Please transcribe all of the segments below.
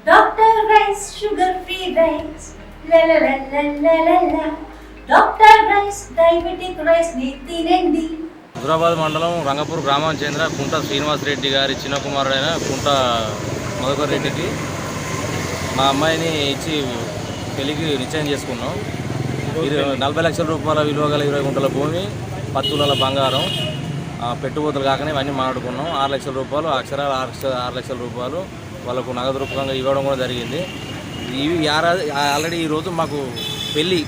Doctor rice sugar free rice doctor rice diabetic rice ని తినండి. హుజరాబాద్ మండలం రంగపూర్ గ్రామానికి చెందిన కుంట శ్రీనివాస్ రెడ్డి గారి చిన్న కుమారుడైన కుంట మధుకర్ రెడ్డికి మా అమ్మాయిని ఇచ్చి పెళ్లికి నిశ్చయం చేసుకున్నాం. 40 లక్షల రూపాయల విలువ గల 20 గుంటల భూమి, 10 తులాల బంగారం, పెట్టుబడులు కాకనే ఇవన్నీ మాట్లాడుకున్నాం. 6 లక్షల రూపాయలు అక్షరాలు 6 లక్షల రూపాయలు వాళ్ళకు నగదు రూపంగా ఇవ్వడం కూడా జరిగింది. ఇవి ఆల్రెడీ ఈరోజు మాకు పెళ్ళి,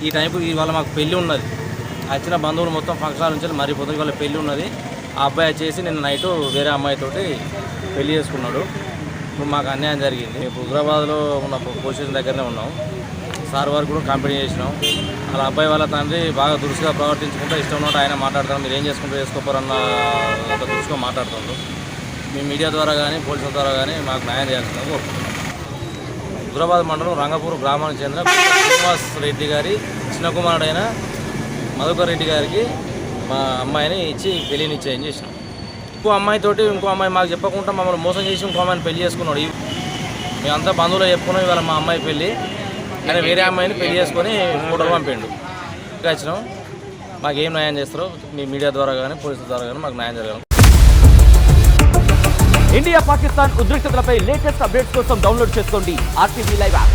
ఈ టైంకి ఇవాళ మాకు పెళ్ళి ఉన్నది. వచ్చిన బంధువులు మొత్తం ఫంక్షన్ నుంచి మరిపోతుంది. ఇవాళ పెళ్ళి ఉన్నది. ఆ అబ్బాయి వచ్చేసి నిన్న నైటు వేరే అమ్మాయితోటి పెళ్లి చేసుకున్నాడు. ఇప్పుడు మాకు అన్యాయం జరిగింది. ఇప్పుడు హుజరాబాద్లో ఉన్న పోలీస్ స్టేషన్ దగ్గరనే ఉన్నాం. సార్ వారికి కూడా కంప్లైంట్ చేసినాం. అలా అబ్బాయి వాళ్ళ తండ్రి బాగా దురుసుగా ప్రవర్తించుకుంటూ ఇష్టం ఉన్నట్టు ఆయన మాట్లాడతారు. మీరు ఏం చేసుకుంటూ చేసుకోపోరన్న అంత దురుసుగా మాట్లాడుతున్నారు. మీ మీడియా ద్వారా కానీ పోలీసుల ద్వారా కానీ మాకు న్యాయం చేయాల్సిందని కోరుకుంటున్నాం. హుజరాబాద్ మండలం రంగపూర్ గ్రామానికి చెందిన శ్రీనివాస్ రెడ్డి గారి చిన్న కుమారుడైన మధుకర్ రెడ్డి గారికి మా అమ్మాయిని ఇచ్చి పెళ్లి నిశ్చయం చేసినాం. ఇంకో అమ్మాయితోటి ఇంకో అమ్మాయి మాకు చెప్పకుండా మమ్మల్ని మోసం చేసి ఇంకో అమ్మాయిని పెళ్లి చేసుకున్నాడు. మేమంతా బంధువులు చెప్పుకున్నాం. ఇవాళ మా అమ్మాయి పెళ్ళి, ఆయన వేరే అమ్మాయిని పెళ్లి చేసుకొని ఫోటోలు పంపిండు. ఇంకా వచ్చినాం. మాకు ఏం న్యాయం చేస్తారో మీ మీడియా ద్వారా కానీ పోలీసుల ద్వారా కానీ మాకు న్యాయం జరగాలి. ఇండియా పాకిస్తాన్ ఉద్రిక్తతలపై లేటెస్ట్ అప్డేట్స్ కోసం డౌన్లోడ్ చేసుకోండి RTV లైవ్ యాప్.